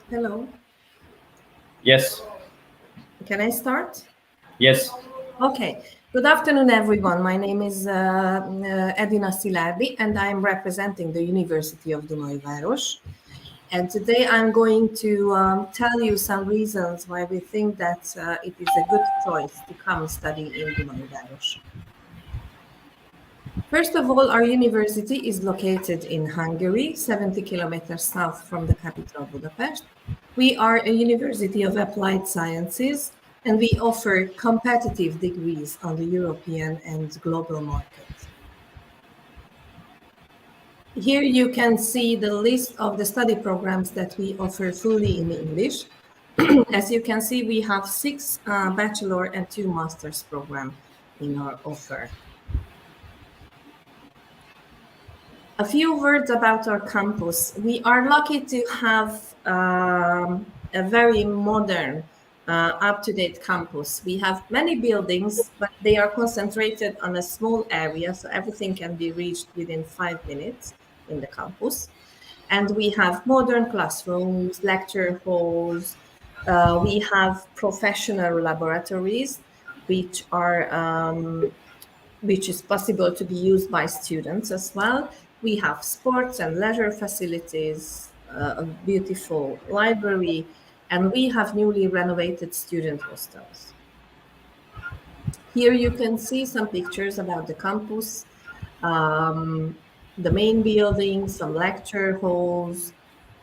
Hello. Yes. Can I start? Yes. Okay. Good afternoon, everyone. My name is Edina Szilárdi, and I'm representing the University of Dunajváros. And today I'm going to tell you some reasons why we think that it is a good choice to come study in Dunajváros. First of all, our university is located in Hungary, 70 kilometers south from the capital, Budapest. We are a university of applied sciences, and we offer competitive degrees on the European and global market. Here you can see the list of the study programs that we offer fully in English. As you can see, we have 6 bachelor and 2 master's programs in our offer. A few words about our campus. We are lucky to have a very modern, up-to-date campus. We have many buildings, but they are concentrated on a small area, so everything can be reached within 5 minutes in the campus. And we have modern classrooms, lecture halls. We have professional laboratories, which is possible to be used by students as well. We have sports and leisure facilities, a beautiful library, and we have newly renovated student hostels. Here you can see some pictures about the campus, the main building, some lecture halls.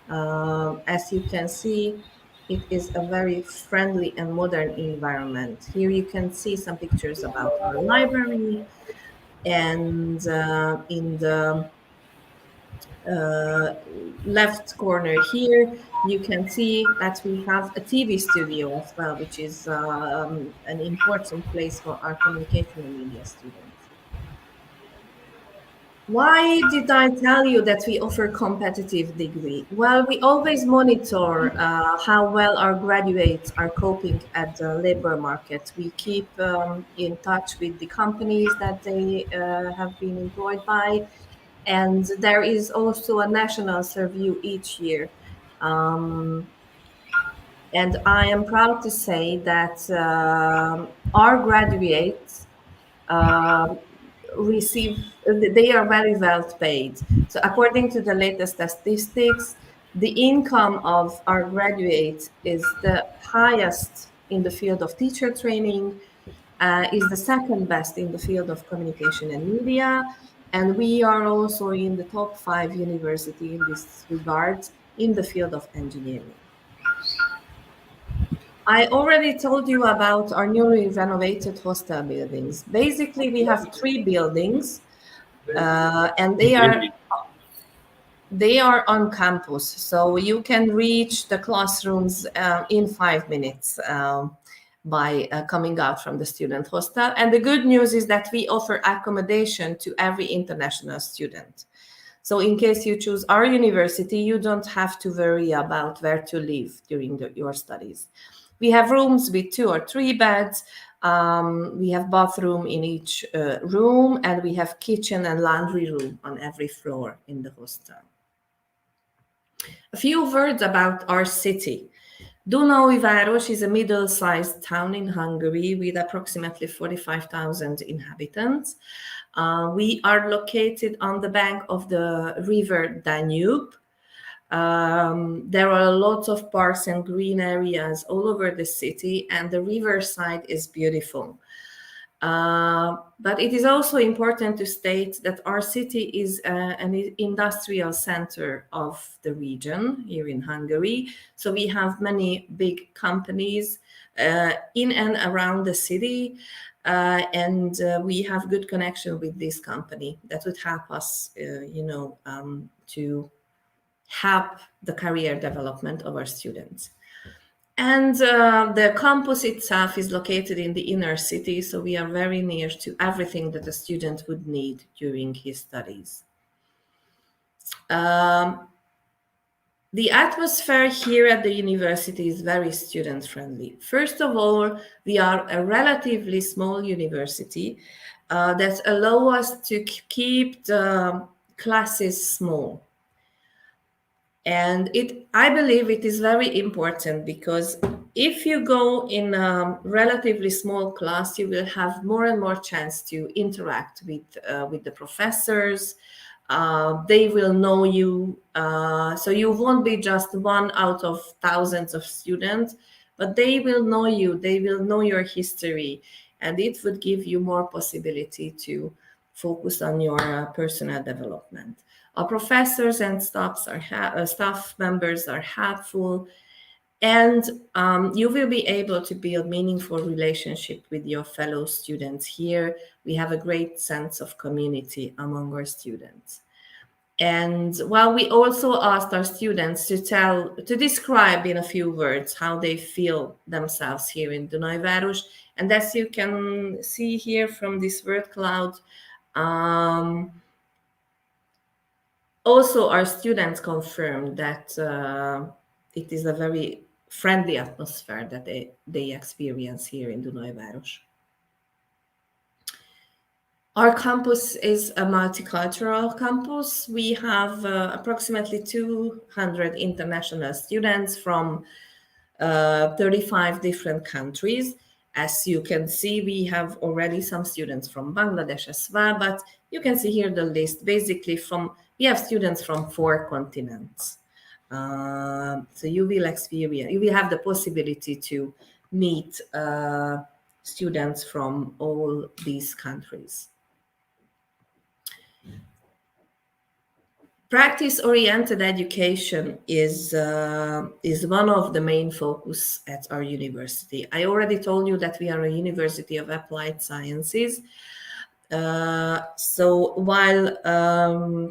As you can see, it is a very friendly and modern environment. Here you can see some pictures about our library, and in the left corner here, you can see that we have a TV studio as well, which is an important place for our communication and media students. Why did I tell you that we offer competitive degree? Well, we always monitor how well our graduates are coping at the labor market. We keep in touch with the companies that they have been employed by, and there is also a national survey each year. And I am proud to say that our graduates they are very well paid. So according to the latest statistics, the income of our graduates is the highest in the field of teacher training, is the second best in the field of communication and media, and we are also in the top 5 university in this regard in the field of engineering. I already told you about our newly renovated hostel buildings. Basically, we have 3 buildings, and they are on campus, so you can reach the classrooms in 5 minutes by coming out from the student hostel. And the good news is that we offer accommodation to every international student. So in case you choose our university, you don't have to worry about where to live during your studies. We have rooms with 2 or 3 beds. We have bathroom in each room, and we have kitchen and laundry room on every floor in the hostel. A few words about our city. Dunaújváros is a middle-sized town in Hungary with approximately 45,000 inhabitants. We are located on the bank of the river Danube. There are lots of parks and green areas all over the city, and the riverside is beautiful. But it is also important to state that our city is an industrial center of the region here in Hungary. So we have many big companies in and around the city, and we have good connection with this company that would help us, to help the career development of our students. And the campus itself is located in the inner city, so we are very near to everything that a student would need during his studies. The atmosphere here at the university is very student-friendly. First of all, we are a relatively small university that allows us to keep the classes small. And I believe it is very important, because if you go in a relatively small class, you will have more and more chance to interact with the professors. They will know you, so you won't be just one out of thousands of students, but they will know you, they will know your history, and it would give you more possibility to focus on your personal development. Our professors and staff members are helpful, and you will be able to build meaningful relationship with your fellow students here. We have a great sense of community among our students. And while we also asked our students to describe in a few words how they feel themselves here in Dunajváros. And as you can see here from this word cloud, also our students confirmed that it is a very friendly atmosphere that they experience here in Dunajváros. Our campus is a multicultural campus. We have approximately 200 international students from 35 different countries. As you can see, we have already some students from Bangladesh as well, but you can see here the list. Basically, we have students from 4 continents. So you will have the possibility to meet students from all these countries. Practice-oriented education is one of the main focus at our university. I already told you that we are a University of Applied Sciences. So while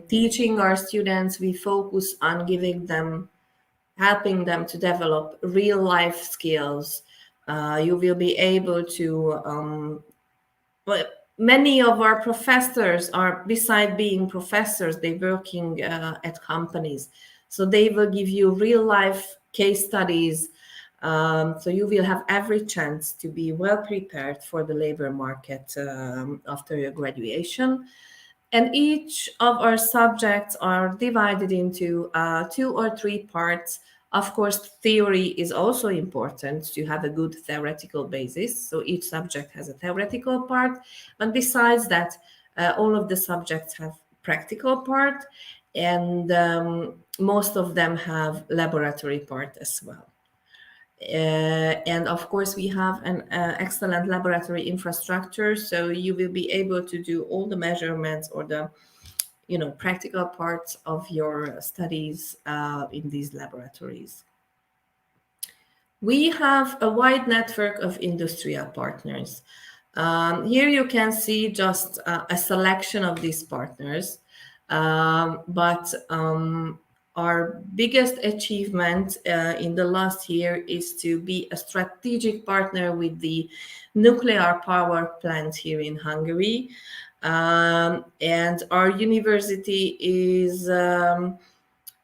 teaching our students, we focus on helping them to develop real-life skills. You will be able to many of our professors are, beside being professors, they're working at companies. So they will give you real life case studies. So you will have every chance to be well prepared for the labor market after your graduation. And each of our subjects are divided into 2 or 3 parts. Of course, theory is also important to have a good theoretical basis. So each subject has a theoretical part. But besides that, all of the subjects have practical part, and most of them have laboratory part as well. And of course, we have an excellent laboratory infrastructure, so you will be able to do all the measurements or the practical parts of your studies in these laboratories. We have a wide network of industrial partners. Here you can see just a selection of these partners, but our biggest achievement in the last year is to be a strategic partner with the nuclear power plant here in Hungary. And our university is an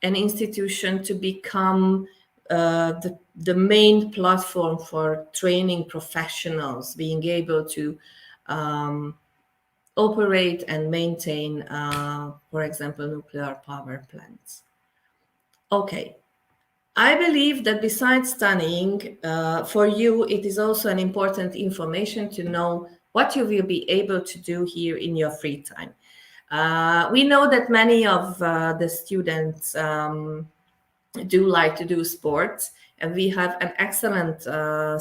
institution to become the main platform for training professionals, being able to operate and maintain, for example, nuclear power plants. Okay. I believe that besides studying, for you, it is also an important information to know what you will be able to do here in your free time. We know that many of the students do like to do sports, and we have an excellent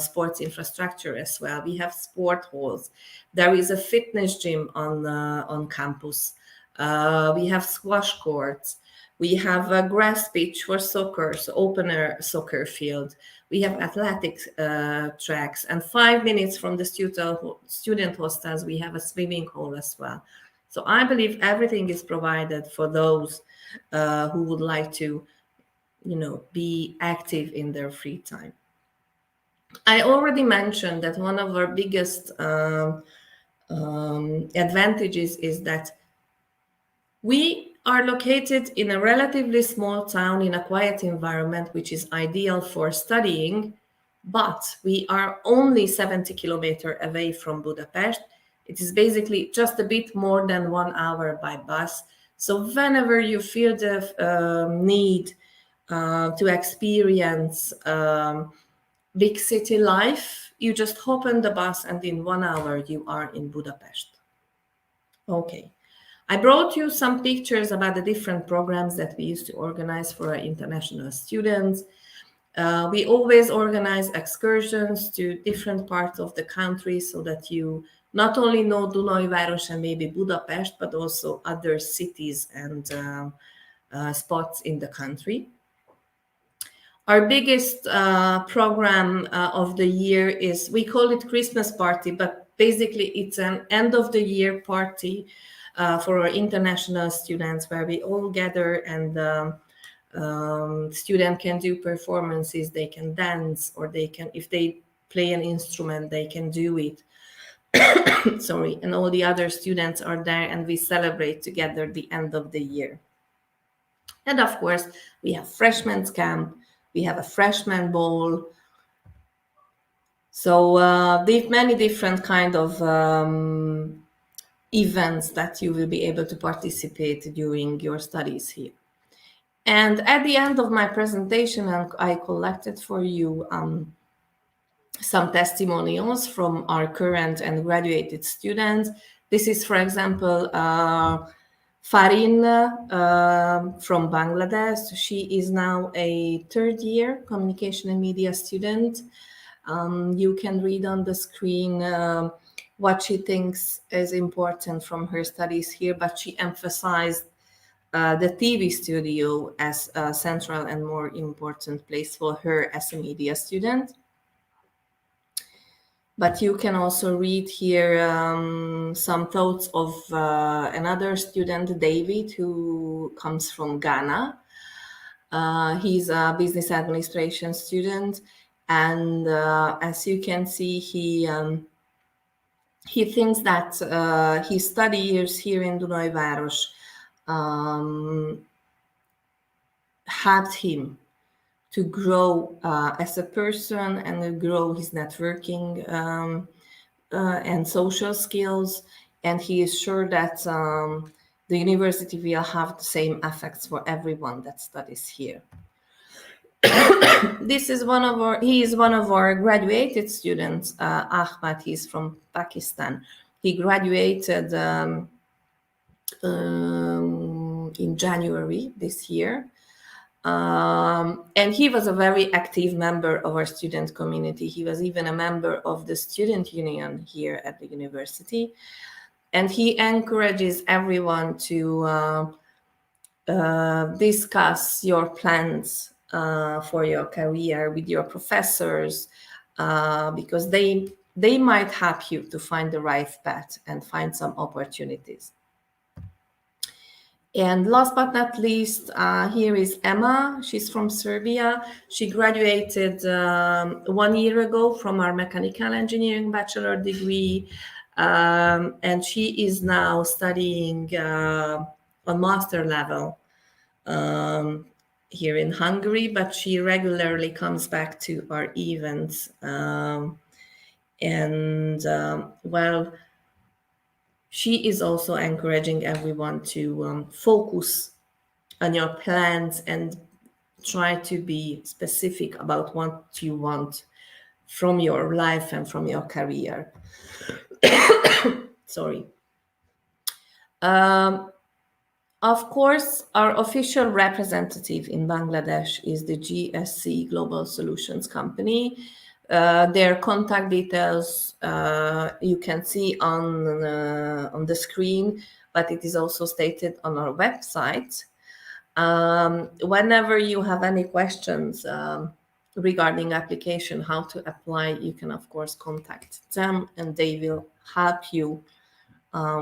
sports infrastructure as well. We have sport halls. There is a fitness gym on campus. We have squash courts. We have a grass pitch for soccer, so open-air soccer field. We have athletic tracks, and 5 minutes from the student hostels, we have a swimming hall as well. So I believe everything is provided for those who would like to, be active in their free time. I already mentioned that one of our biggest advantages is that we are located in a relatively small town in a quiet environment, which is ideal for studying, but we are only 70 kilometers away from Budapest. It is basically just a bit more than 1 hour by bus. So whenever you feel the need to experience big city life, you just hop on the bus and in 1 hour you are in Budapest. Okay. I brought you some pictures about the different programs that we used to organize for our international students. We always organize excursions to different parts of the country so that you not only know Dunajváros and maybe Budapest, but also other cities and spots in the country. Our biggest program of the year is, we call it Christmas party, but basically it's an end of the year party for our international students where we all gather and student can do performances, they can dance, or they can, if they play an instrument, they can do it. Sorry, and all the other students are there and we celebrate together the end of the year. And of course, we have freshman's camp, we have a freshman ball. So there are many different kind of events that you will be able to participate during your studies here. And at the end of my presentation, I collected for you some testimonials from our current and graduated students. This is, for example, Farin from Bangladesh. She is now a third year communication and media student. You can read on the screen what she thinks is important from her studies here, but she emphasized the TV studio as a central and more important place for her as a media student. But you can also read here some thoughts of another student, David, who comes from Ghana. He's a business administration student, and as you can see, he thinks that his study years here in Dunajváros helped him to grow as a person and to grow his networking and social skills. And he is sure that the university will have the same effects for everyone that studies here. This is he is one of our graduated students, Ahmad. He's from Pakistan. He graduated in January this year. And he was a very active member of our student community. He was even a member of the student union here at the university. And he encourages everyone to discuss your plans for your career with your professors, because they might help you to find the right path and find some opportunities. And last but not least, here is Emma. She's from Serbia. She graduated 1 year ago from our mechanical engineering bachelor degree. And she is now studying on master level here in Hungary, but she regularly comes back to our events. Well, she is also encouraging everyone to focus on your plans and try to be specific about what you want from your life and from your career. Sorry. Of course, our official representative in Bangladesh is the GSC Global Solutions Company. Their contact details you can see on the screen, but it is also stated on our website. Whenever you have any questions regarding application, how to apply, you can of course contact them and they will help you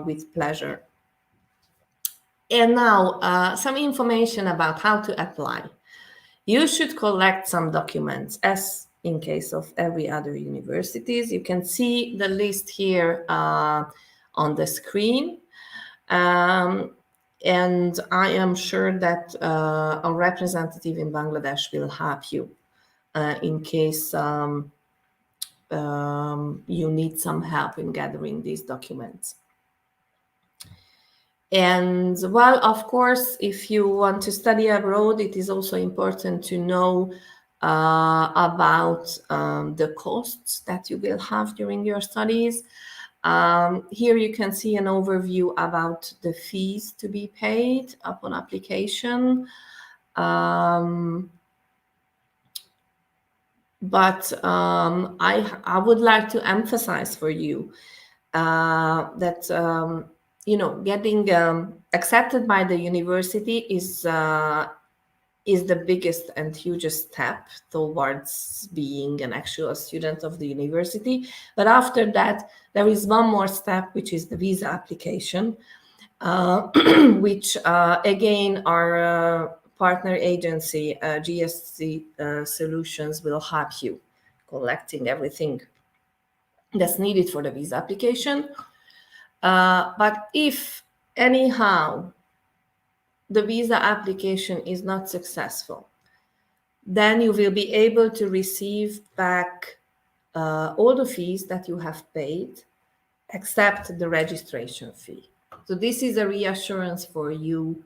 with pleasure. And now some information about how to apply. You should collect some documents, as in case of every other universities. You can see the list here on the screen. And I am sure that a representative in Bangladesh will help you in case you need some help in gathering these documents. And well, of course, if you want to study abroad, it is also important to know about the costs that you will have during your studies. Here you can see an overview about the fees to be paid upon application. But I would like to emphasize for you that getting accepted by the university is the biggest and hugest step towards being an actual student of the university. But after that, there is one more step, which is the visa application, which again our partner agency, GSC Solutions, will help you collecting everything that's needed for the visa application. But if anyhow the visa application is not successful, then you will be able to receive back all the fees that you have paid, except the registration fee. So this is a reassurance for you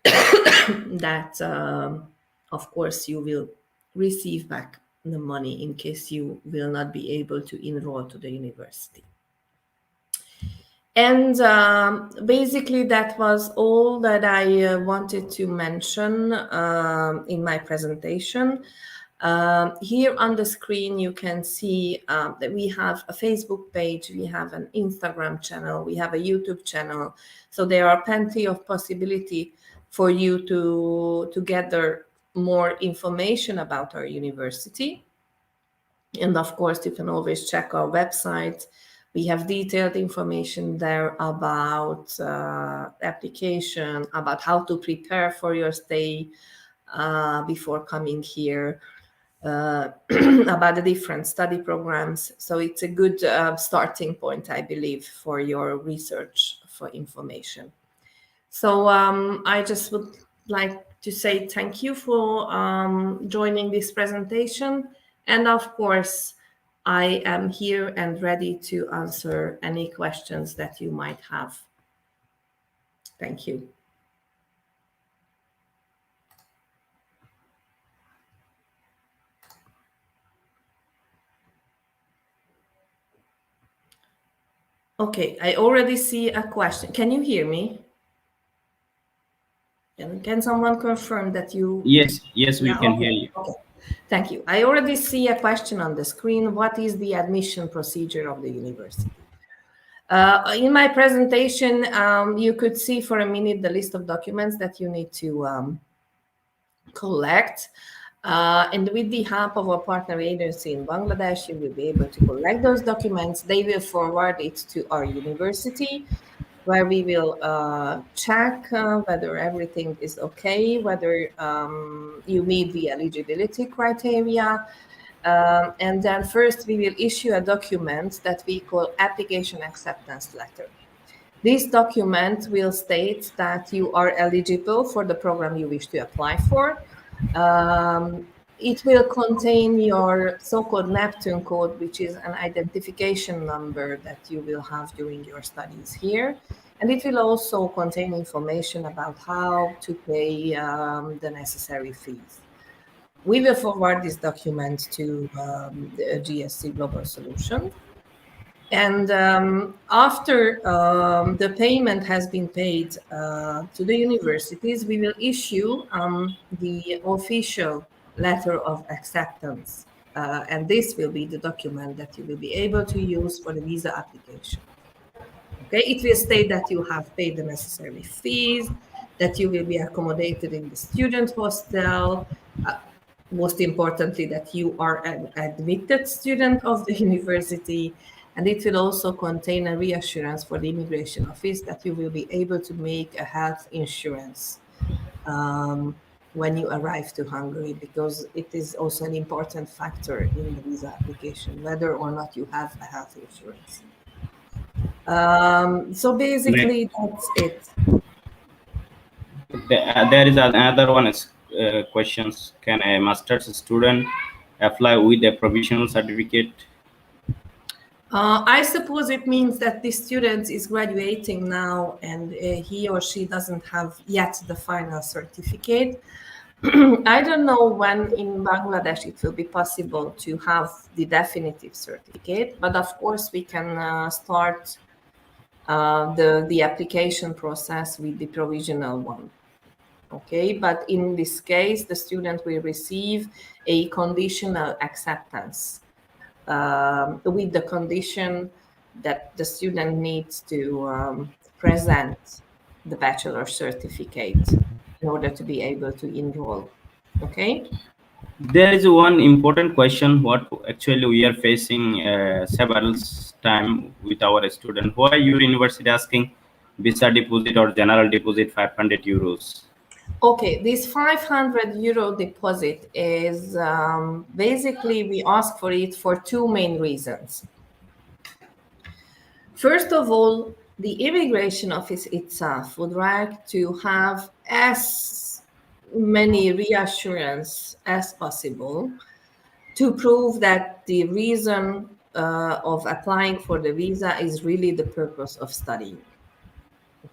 that, of course, you will receive back the money in case you will not be able to enroll to the university. And basically, that was all that I wanted to mention in my presentation. Here on the screen, you can see that we have a Facebook page, we have an Instagram channel, we have a YouTube channel. So there are plenty of possibility for you to gather more information about our university. And of course, you can always check our website. We have detailed information there about application, about how to prepare for your stay before coming here, about the different study programs. So it's a good starting point, I believe, for your research for information. So I just would like to say thank you for joining this presentation. And of course, I am here and ready to answer any questions that you might have. Thank you. Okay, I already see a question. Can you hear me? Can someone confirm that you... Yes, we can hear you. Okay. Thank you. I already see a question on the screen. What is the admission procedure of the university? In my presentation, you could see for a minute the list of documents that you need to collect. And with the help of a partner agency in Bangladesh, you will be able to collect those documents. They will forward it to our university, where we will check whether everything is okay, whether you meet the eligibility criteria. And then first we will issue a document that we call application acceptance letter. This document will state that you are eligible for the program you wish to apply for. It will contain your so-called Neptune code, which is an identification number that you will have during your studies here. And it will also contain information about how to pay the necessary fees. We will forward this document to the GSC Global Solutions. And after the payment has been paid to the universities, we will issue the official letter of acceptance. And this will be the document that you will be able to use for the visa application. Okay, it will state that you have paid the necessary fees, that you will be accommodated in the student hostel, most importantly, that you are an admitted student of the university. And it will also contain a reassurance for the immigration office that you will be able to make a health insurance when you arrive to Hungary, because it is also an important factor in the visa application, whether or not you have a health insurance. So basically, that's it. There is another one questions. Can a master's student apply with a provisional certificate? I suppose it means that the student is graduating now and he or she doesn't have yet the final certificate. I don't know when in Bangladesh it will be possible to have the definitive certificate, but of course we can start the application process with the provisional one. Okay, but in this case, the student will receive a conditional acceptance with the condition that the student needs to present the bachelor certificate in order to be able to enroll. Okay. There is one important question what actually we are facing several time with our student. Why your university asking visa deposit or general deposit 500 euros? Okay, this 500 euro deposit is basically we ask for it for two main reasons. First of all, the immigration office itself would like to have as many reassurance as possible to prove that the reason of applying for the visa is really the purpose of studying.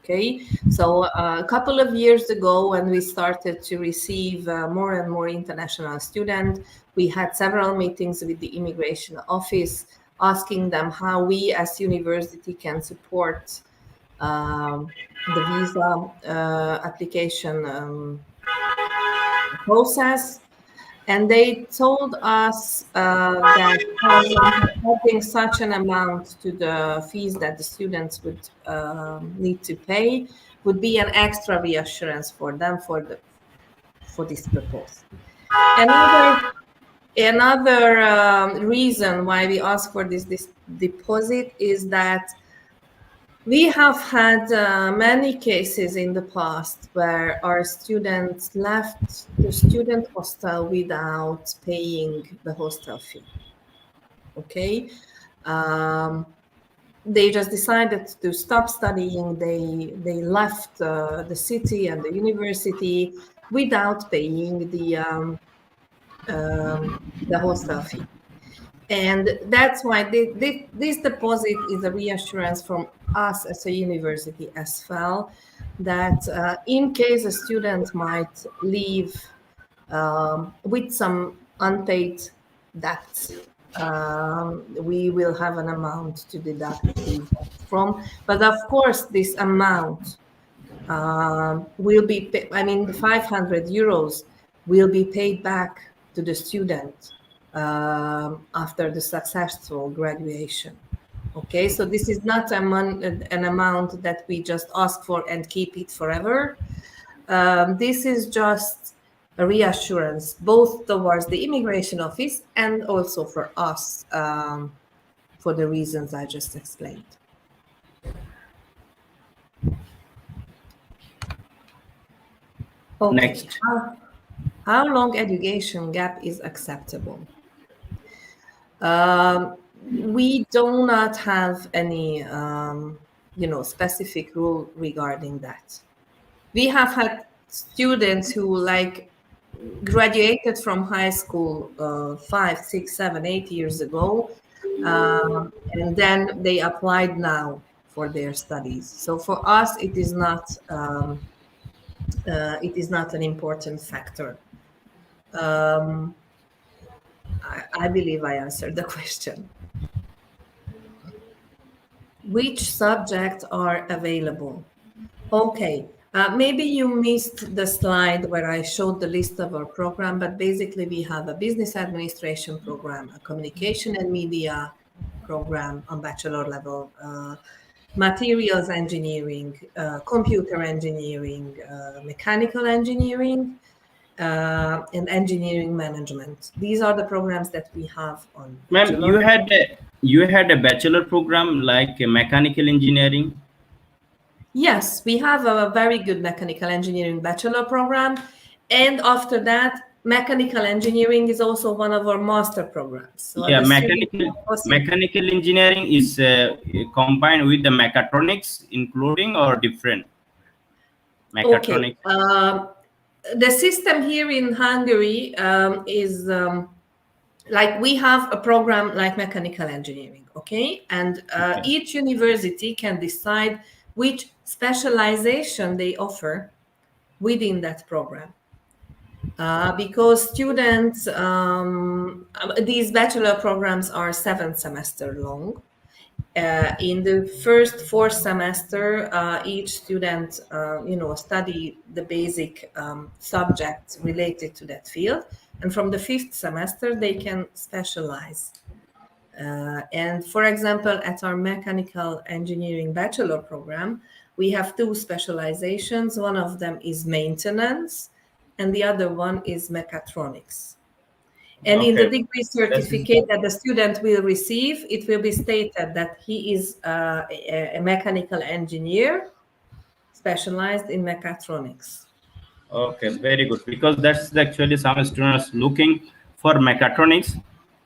Okay, so a couple of years ago, when we started to receive more and more international students, we had several meetings with the immigration office asking them how we as university can support the visa application process. And they told us that adding such an amount to the fees that the students would need to pay would be an extra reassurance for them for this purpose. Another reason why we ask for this deposit is that we have had many cases in the past where our students left the student hostel without paying the hostel fee. Okay. They just decided to stop studying. They left the city and the university without paying the hostel fee. And that's why this deposit is a reassurance from us as a university as well, that in case a student might leave with some unpaid debts, we will have an amount to deduct these debts from. But of course, this amount will be, the 500 euros will be paid back to the student after the successful graduation. Okay, so this is not an amount that we just ask for and keep it forever. This is just a reassurance, both towards the immigration office and also for us, for the reasons I just explained. Okay. Next. How long education gap is acceptable? We do not have any, specific rule regarding that. We have had students who graduated from high school 5, 6, 7, 8 years ago, and then they applied now for their studies. So for us, it is not an important factor. I believe I answered the question. Which subjects are available? Okay, maybe you missed the slide where I showed the list of our program, but basically we have a business administration program, a communication and media program on bachelor level, materials engineering, computer engineering, mechanical engineering, and engineering management. These are the programs that we have on. Ma'am, you had a bachelor program like mechanical engineering. Yes, we have a very good mechanical engineering bachelor program, and after that, mechanical engineering is also one of our master programs. So Yeah, mechanical engineering is combined with the mechatronics, including or different mechatronics. Okay. The system here in Hungary is like we have a program like mechanical engineering. Okay, and each university can decide which specialization they offer within that program. Because students, these bachelor programs are 7 semesters long. In the first 4 semester, each student, study the basic subjects related to that field, and from the 5th semester they can specialize. And for example, at our mechanical engineering bachelor program, we have 2 specializations. One of them is maintenance, and the other one is mechatronics. And in the degree certificate that the student will receive, it will be stated that he is a mechanical engineer specialized in mechatronics. Okay, very good. Because that's actually some students looking for mechatronics,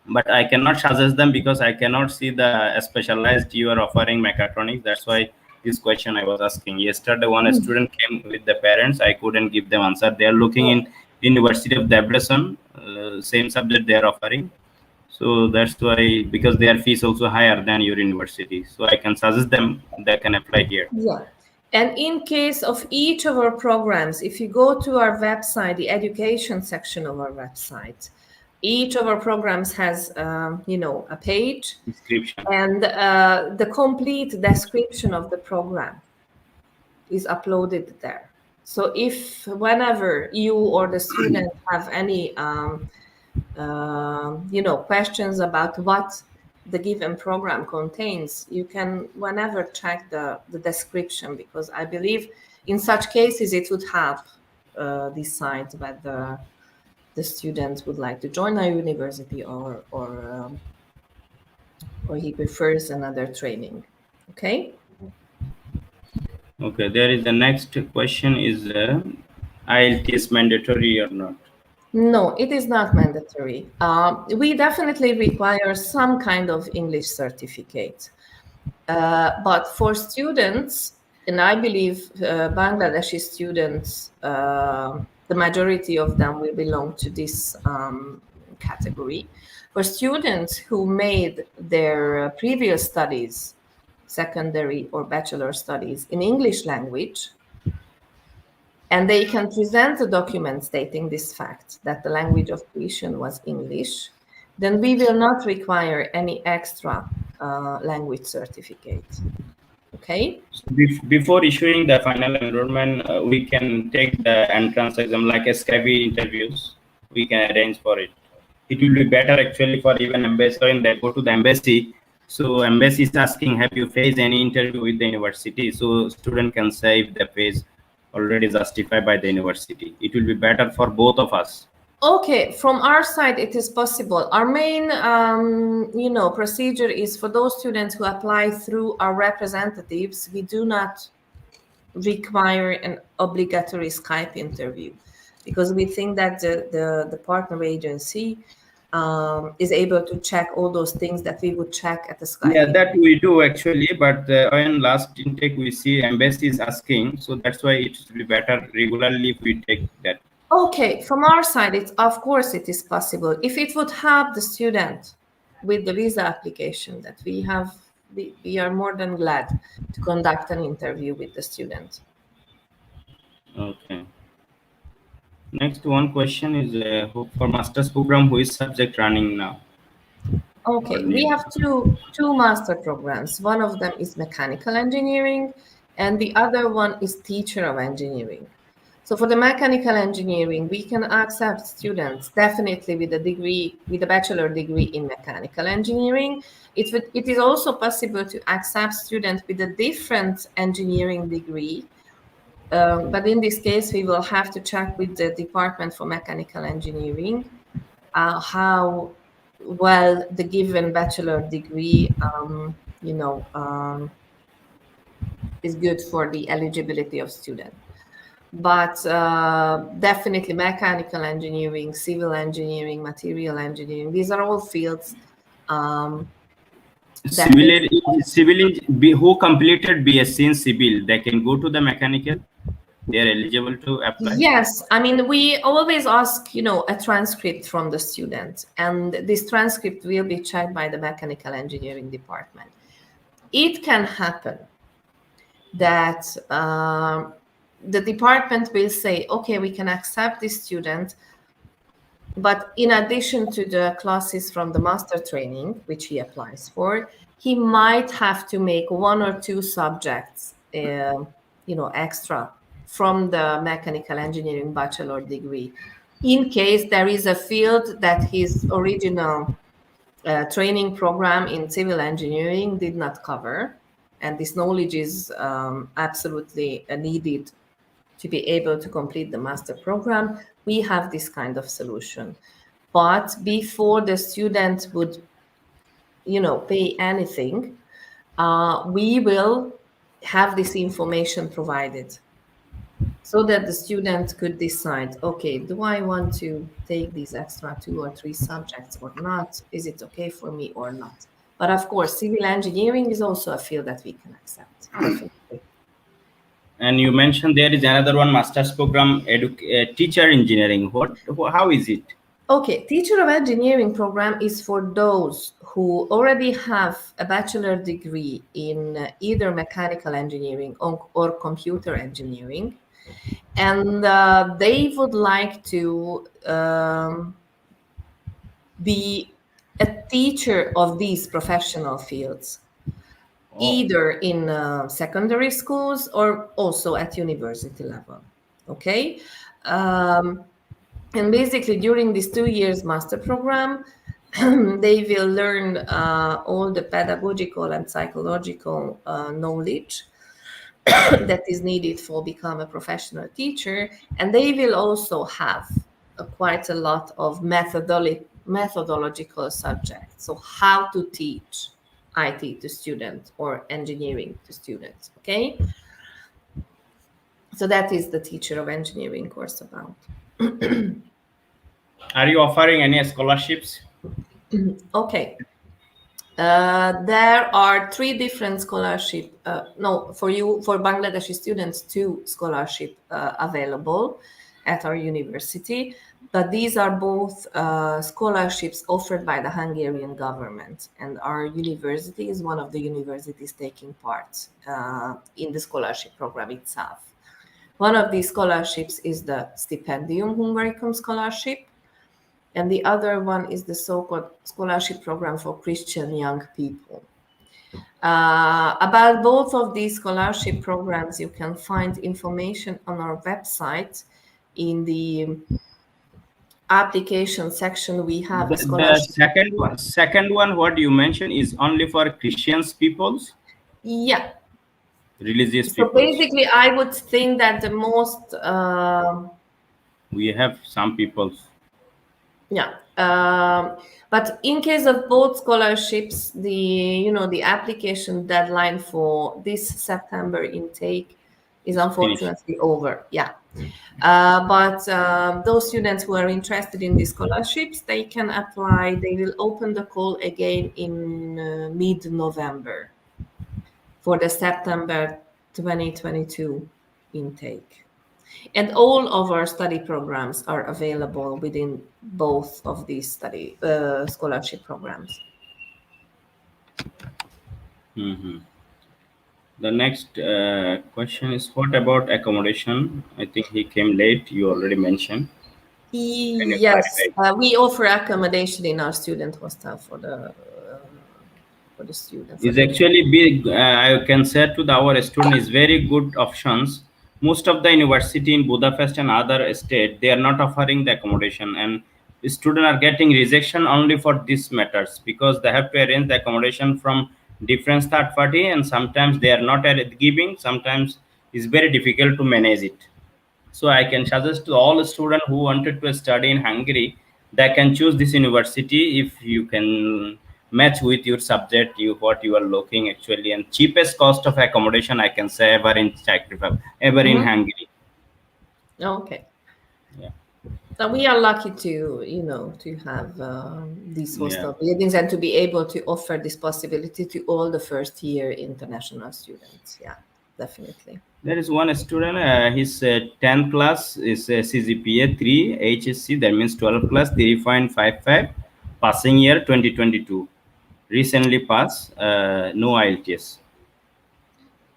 but I cannot suggest them because I cannot see the specialized you are offering mechatronics. That's why this question I was asking. Yesterday, one student came with the parents. I couldn't give them answer. They are looking in University of Debrecen, same subject they are offering. So that's why, because their fees also higher than your university. So I can suggest them they can apply here. Yeah. And in case of each of our programs, if you go to our website, the education section of our website, each of our programs has, a page Description. and the complete description of the program is uploaded there. So if whenever you or the student have any, questions about what the given program contains, you can whenever check the description, because I believe in such cases it would help decide whether the student would like to join a university or he prefers another training. Okay. Okay, there is the next question is IELTS mandatory or not? No, it is not mandatory. We definitely require some kind of English certificate. But for students, and I believe Bangladeshi students, the majority of them will belong to this category. For students who made their previous studies, secondary or bachelor studies in English language, and they can present a document stating this fact, that the language of tuition was English, then we will not require any extra language certificate. Okay? So before issuing the final enrollment, we can take the entrance exam like a SCAVI interviews. We can arrange for it. It will be better actually for even ambassador, and they go to the embassy. So embassy is asking, have you faced any interview with the university? So student can say if they face already justified by the university. It will be better for both of us. Okay, from our side, it is possible. Our main, procedure is for those students who apply through our representatives. We do not require an obligatory Skype interview, because we think that the partner agency is able to check all those things that we would check at the Skype. Yeah, that we do actually, but on last intake we see embassy is asking, so that's why it should be better regularly if we take that. Okay, from our side, of course it is possible. If it would help the student with the visa application that we have, we are more than glad to conduct an interview with the student. Okay. Next one question is for master's program, who is subject running now? Okay, we have two master programs. One of them is mechanical engineering, and the other one is teacher of engineering. So for the mechanical engineering, we can accept students definitely with a degree, with a bachelor degree in mechanical engineering. It is also possible to accept students with a different engineering degree. But in this case, we will have to check with the Department for Mechanical Engineering how well the given bachelor degree, is good for the eligibility of students. But definitely mechanical engineering, civil engineering, material engineering, these are all fields. Civil, who completed BSc in civil, they can go to the mechanical? they are eligible to apply? Yes, I mean, we always ask, a transcript from the student, and this transcript will be checked by the mechanical engineering department. It can happen that the department will say, okay, we can accept this student, but in addition to the classes from the master training, which he applies for, he might have to make 1 or 2 subjects, extra from the mechanical engineering bachelor degree, in case there is a field that his original training program in civil engineering did not cover, and this knowledge is absolutely needed to be able to complete the master program. We have this kind of solution. But before the student would, pay anything, we will have this information provided so that the student could decide, okay, do I want to take these extra 2 or 3 subjects or not? Is it okay for me or not? But of course, civil engineering is also a field that we can accept, definitely. And you mentioned there is another one, master's program, teacher engineering. How is it? Okay, teacher of engineering program is for those who already have a bachelor degree in either mechanical engineering or computer engineering, and they would like to be a teacher of these professional fields, either in secondary schools or also at university level. Okay. And basically, during this 2 years master program, they will learn all the pedagogical and psychological knowledge that is needed for become a professional teacher. And they will also have quite a lot of methodological subjects. So how to teach IT to students or engineering to students. Okay. So that is the teacher of engineering course about. Are you offering any scholarships? Okay. There are 3 different scholarship. For Bangladeshi students, 2 scholarship available at our university. But these are both scholarships offered by the Hungarian government, and our university is one of the universities taking part in the scholarship program itself. One of these scholarships is the Stipendium Hungaricum scholarship, and the other one is the so-called scholarship program for Christian young people. About both of these scholarship programs, you can find information on our website. In the application section, we have the second one, what you mentioned, is only for Christians peoples? Yeah. Religious so people. Basically, I would think that the most we have some peoples. Yeah. But in case of both scholarships, the application deadline for this September intake is unfortunately over. Yeah. But those students who are interested in these scholarships, they can apply. They will open the call again in mid-November for the September 2022 intake. And all of our study programs are available within both of these scholarship programs. Mm-hmm. The next question is, what about accommodation? I think he came late. You already mentioned. Yes, we offer accommodation in our student hostel for the students. It's actually big. I can say to our student is very good options. Most of the university in Budapest and other state, they are not offering the accommodation, and the students are getting rejection only for these matters because they have to arrange the accommodation from different third party, and sometimes they are not giving. Sometimes it's very difficult to manage it. So I can suggest to all students who wanted to study in Hungary, they can choose this university if you can match with your subject, what you are looking actually, and cheapest cost of accommodation I can say ever in Czech Republic, ever in Hungary. Okay. Yeah. So we are lucky to have these hostel buildings and to be able to offer this possibility to all the first year international students. Yeah, definitely. There is one student, his 10th class is CGPA 3, HSC, that means 12 class 3.55, passing year 2022. Recently passed, no IELTS.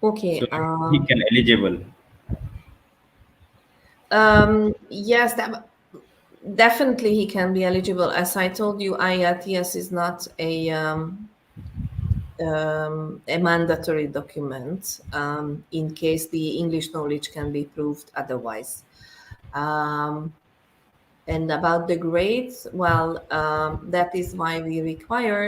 Okay. So he can eligible. Yes, definitely he can be eligible. As I told you, IELTS is not a mandatory document in case the English knowledge can be proved otherwise. And about the grades, well, that is why we require,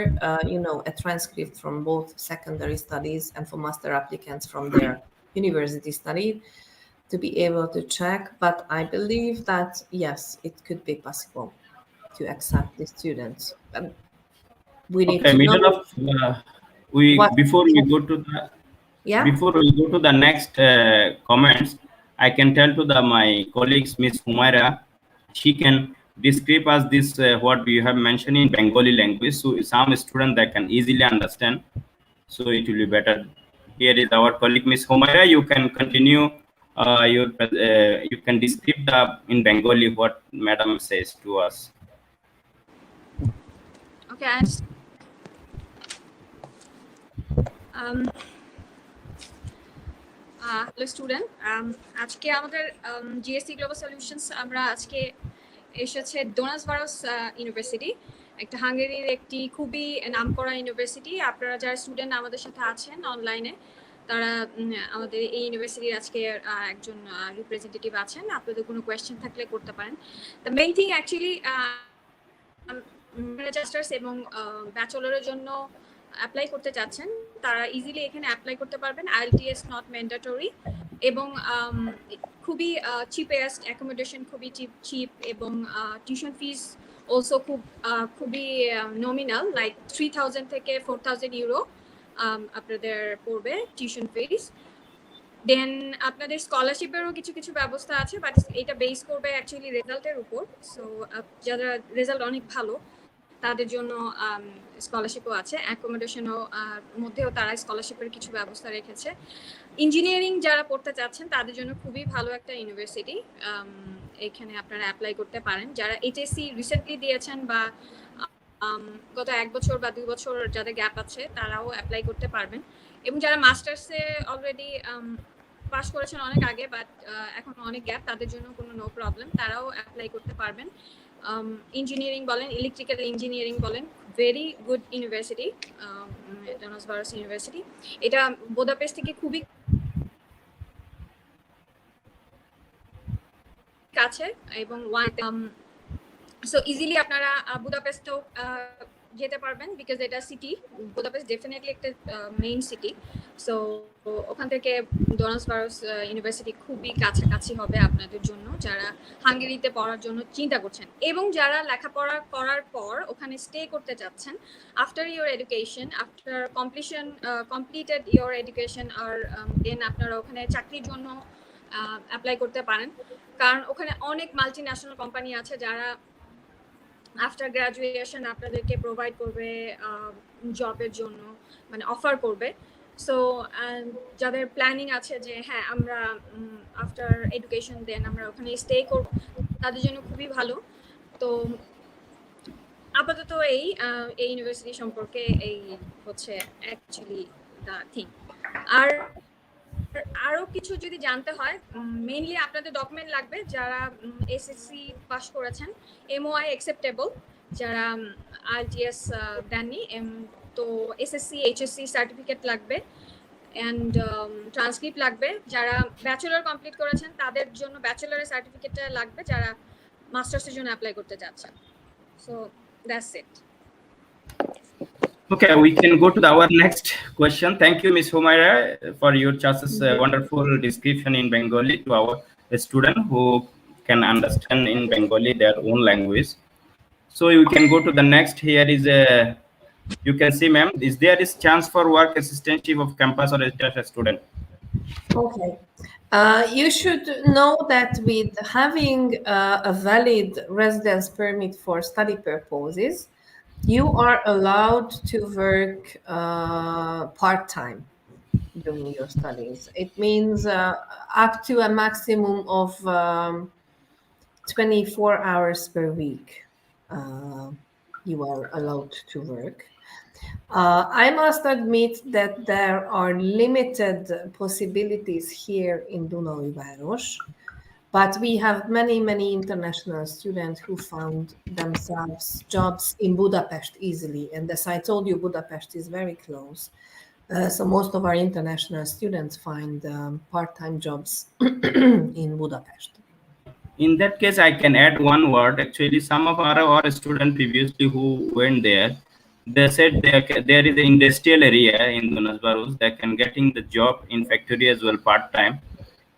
a transcript from both secondary studies and for master applicants from their university study to be able to check. But I believe that, yes, it could be possible to accept the students. We need Okay, to middle know of we what. before we go to the Yeah. next comments, I can tell to my colleagues, Miss Humaira, she can describe us this what we have mentioned in Bengali language, so some student that can easily understand. So it will be better. Here is our colleague, Miss Humaira. You can continue you can describe in Bengali what Madam says to us. Okay, hello student, আজকে আমাদের GSC global solutions আমরা আজকে এসেছে ডোনাসভারস university, একটা হাঙ্গেরির একটি খুবই নামকরা university. আপনারা যারা স্টুডেন্ট আমাদের সাথে আছেন অনলাইনে, তারা আমাদের এই ইউনিভার্সিটির আজকে একজন রিপ্রেজেন্টেটিভ আছেন। আপনাদের কোনো কোয়েশ্চেন থাকলে করতে পারেন। The main thing actually masters এবং ব্যাচেলরের জন্য অ্যাপ্লাই করতে চাচ্ছেন, তারা ইজিলি এখানে অ্যাপ্লাই করতে পারবেন। IELTS নট ম্যান্ডেটরি এবং খুবই চিপেস্ট অ্যাকোমোডেশন, খুবই চিপ এবং টিউশন ফিস অলসো খুবই নমিনাল, লাইক 3000 থেকে 4000 ইউরো আপনাদের পড়বে টিউশন ফিস। দেন আপনাদের স্কলারশিপেরও কিছু কিছু ব্যবস্থা আছে, বাট এটা বেস করবে অ্যাকচুয়ালি রেজাল্টের উপর। সো যারা রেজাল্ট অনেক ভালো তাদের জন্য স্কলারশিপও আছে, অ্যাকোমোডেশনও মধ্যেও তারা স্কলারশিপের কিছু ব্যবস্থা রেখেছে। ইঞ্জিনিয়ারিং যারা পড়তে চাচ্ছেন তাদের জন্য খুবই ভালো একটা ইউনিভার্সিটি, এখানে আপনারা অ্যাপ্লাই করতে পারেন। যারা এইচএসসি রিসেন্টলি দিয়েছেন বা গত 1 বছর বা 2 বছর যাদের গ্যাপ আছে তারাও অ্যাপ্লাই করতে পারবেন। এবং যারা মাস্টার্সে অলরেডি পাস করেছেন অনেক আগে বাট এখন অনেক গ্যাপ, তাদের জন্য কোনো নো প্রবলেম, তারাও অ্যাপ্লাই করতে পারবেন। ইঞ্জিনিয়ারিং বলেন, ইলেকট্রিক্যাল ইঞ্জিনিয়ারিং বলেন, ভেরি গুড ইউনিভার্সিটি ডোনাসভারস ইউনিভার্সিটি। এটা বুদাপেস্ট থেকে খুবই কাছে এবং সো ইজিলি আপনারা বুদাপেস্টও যেতে পারবেন, বিকজ এটা সিটি, বুদাপেস্ট ডেফিনেটলি একটা মেইন সিটি। সো ওখান থেকে ডোনাসভারস ইউনিভার্সিটি খুবই কাছাকাছি হবে আপনাদের জন্য যারা হাঙ্গেরিতে পড়ার জন্য চিন্তা করছেন এবং যারা লেখাপড়া করার পর ওখানে স্টে করতে যাচ্ছেন। After your education, after completed your education আর দেন আপনারা ওখানে চাকরির জন্য অ্যাপ্লাই করতে পারেন, কারণ ওখানে অনেক মাল্টি ন্যাশনাল কোম্পানি আছে যারা আফটার গ্রাজুয়েশন আপনাদেরকে প্রোভাইড করবে জবের জন্য, মানে অফার করবে। সো যাদের প্ল্যানিং আছে যে হ্যাঁ আমরা আফটার এডুকেশন দেন আমরা ওখানে স্টে করব, তাদের জন্য খুবই ভালো। তো আপাতত এই ইউনিভার্সিটি সম্পর্কে এই হচ্ছে অ্যাকচুয়ালি দ্য থিং। আর আরো কিছু যদি জানতে হয়, মেইনলি আপনাদের ডকুমেন্ট লাগবে যারা এসএসসি পাস করেছেন, MOI অ্যাকসেপ্টেবল, যারা IELTS দেননি, তো এসএসসি HSC সার্টিফিকেট লাগবে অ্যান্ড ট্রান্সক্রিপ্ট লাগবে। যারা ব্যাচেলর কমপ্লিট করেছেন তাদের জন্য ব্যাচেলরের সার্টিফিকেটটা লাগবে, যারা মাস্টার্সের জন্য অ্যাপ্লাই করতে যাচ্ছেন। So that's it. Okay, we can go to our next question. Thank you, Ms. Humaira, for your just wonderful description in Bengali to our student who can understand in Bengali their own language. So you can go to the next. Here is you can see, ma'am, is there is chance for work assistantship of campus or as a student? Okay. You should know that with having a valid residence permit for study purposes, you are allowed to work part-time during your studies. It means up to a maximum of 24 hours per week you are allowed to work. I must admit that there are limited possibilities here in Dunaújváros, but we have many, many international students who found themselves jobs in Budapest easily. And as I told you, Budapest is very close. So most of our international students find part-time jobs in Budapest. In that case, I can add one word. Actually, some of our students previously who went there, they said there is an industrial area in Dunajvarujos that can getting the job in factory as well part-time.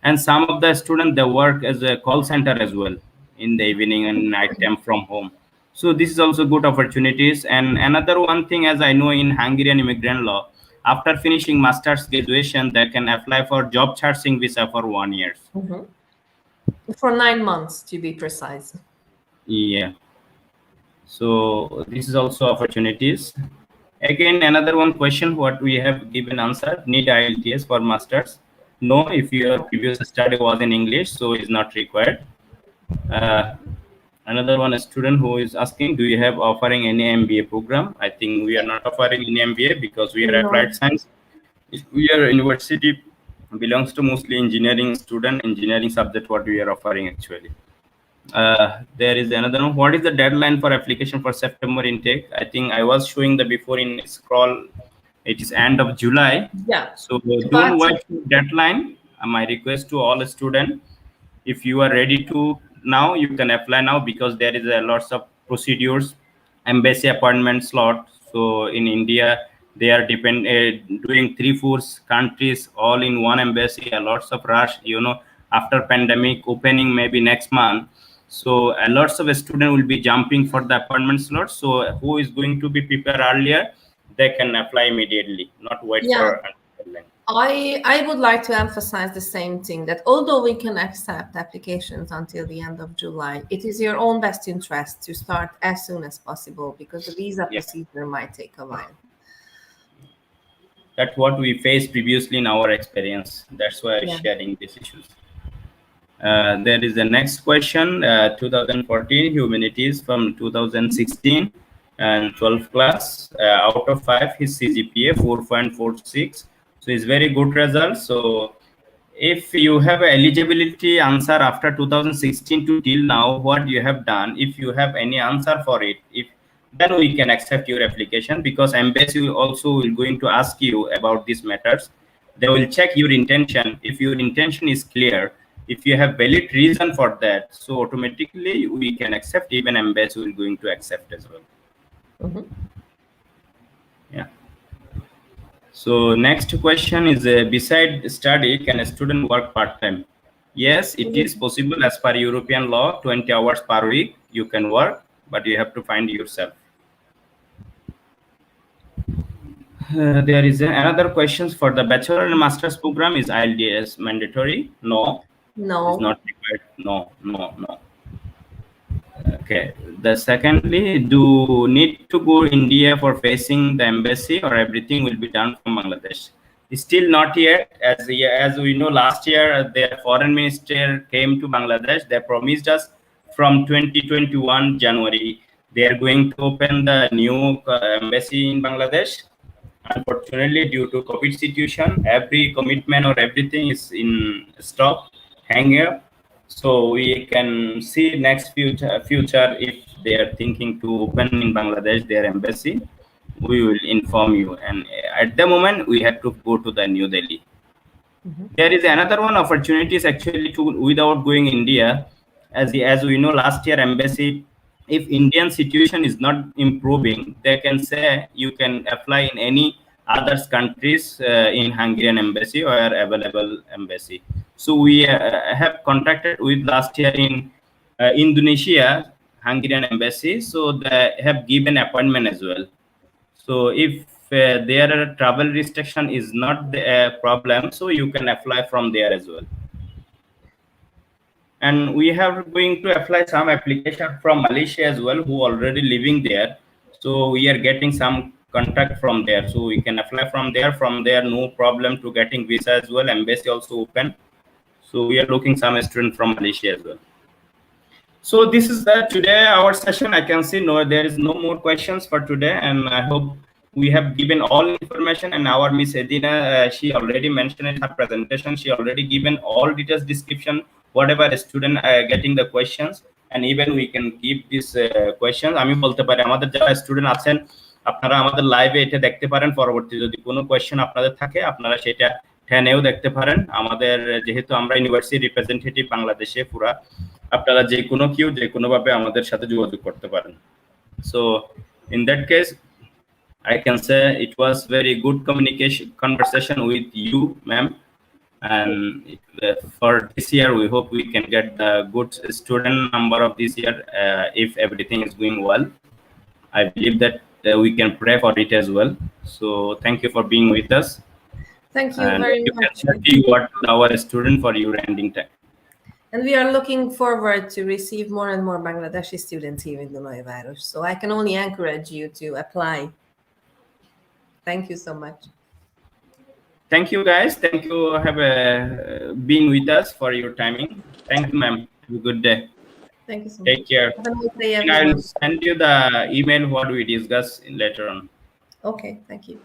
And some of the students, they work as a call center as well in the evening and night time from home. So this is also good opportunities. And another one thing, as I know in Hungarian immigrant law, after finishing master's graduation, they can apply for job searching visa for 1 year. Mm-hmm. For 9 months, to be precise. Yeah. So this is also opportunities. Again, another one question, what we have given answer, need IELTS for masters? No, if your previous study was in English, so it's not required. Another one, a student who is asking, do you have offering any MBA program? I think we are not offering any MBA because we are applied science. We are university belongs to mostly engineering student, engineering subject what we are offering actually. There is another one. What is the deadline for application for September intake? I think I was showing the before in scroll. It is end of July. Yeah. So don't wait for deadline. My request to all students, if you are ready to now, you can apply now because there is a lots of procedures, embassy appointment slot. So in India, they are doing 3-4 countries all in one embassy. A lots of rush. After pandemic opening maybe next month. So lots of students will be jumping for the appointment slot. So who is going to be prepared earlier, they can apply immediately, not wait for deadline. I would like to emphasize the same thing, that although we can accept applications until the end of July, it is your own best interest to start as soon as possible because the visa procedure might take a while. That's what we faced previously in our experience. That's why I'm sharing these issues. There is the next question, 2014 humanities from 2016 and 12th class. Out of 5, his CGPA 4.46. So it's very good result. So if you have eligibility answer after 2016 to till now, what you have done, if you have any answer for it, then we can accept your application because embassy will going to ask you about these matters. They will check your intention. If your intention is clear, if you have valid reason for that, so automatically we can accept, even embassy will going to accept as well. Mm-hmm. Yeah. So next question is, beside study, can a student work part-time? Yes, it is possible as per European law, 20 hours per week you can work, but you have to find yourself. There is another questions for the bachelor and master's program. Is IELTS mandatory? No. No. It's not required. No. Okay. The secondly, do need to go India for facing the embassy, or everything will be done from Bangladesh? Still not yet. As we know, last year their foreign minister came to Bangladesh. They promised us from 2021 January they are going to open the new embassy in Bangladesh. Unfortunately, due to COVID situation, every commitment or everything is in stop, hang up. So we can see next future if they are thinking to open in Bangladesh their embassy, we will inform you. And at the moment, we have to go to the New Delhi. Mm-hmm. There is another one opportunities actually to without going India, as we know last year embassy. If Indian situation is not improving, they can say you can apply in any other countries in Hungarian embassy or available embassy. So we have contacted with last year in Indonesia Hungarian embassy. So they have given appointment as well. So if their travel restriction is not the problem, so you can apply from there as well. And we have going to apply some application from Malaysia as well, who already living there. So we are getting some contact from there, so we can apply from there. From there, no problem to getting visa as well. Embassy also open, so we are looking some student from Malaysia as well. So this is today our session. I can see there is no more questions for today, and I hope we have given all information. And our Miss Edina, she already mentioned in her presentation, she already given all details description, whatever student getting the questions, and even we can keep this questions. আমি বলতে পারি আমাদের যারা student আছেন আপনারা আমাদের লাইভে এটা দেখতে পারেন, পরবর্তী যদি কোনো কোয়েশ্চেন আপনাদের থাকে আপনারা সেটা ঠেনেও দেখতে পারেন। আমাদের যেহেতু আমরা ইউনিভার্সিটি রিপ্রেজেন্টেটিভ বাংলাদেশে পুরা, আপনারা যে কোনো ভাবে আমাদের সাথে যোগাযোগ করতে পারেন। So in that case I can say it was very good conversation with you, ma'am, and for this year we hope we can get the good student number of this year if everything is going well. I believe that we can pray for it as well. So thank you for being with us. Thank you very much. What our student for your ending time. And we are looking forward to receive more and more Bangladeshi students here in Dunajvarus. So I can only encourage you to apply. Thank you so much. Thank you, guys. Thank you have been with us for your timing. Thank you, ma'am. Have a good day. Thank you so much. Take care. Have a nice day, I'll everyone. send you the email what we discuss later on. Okay, thank you.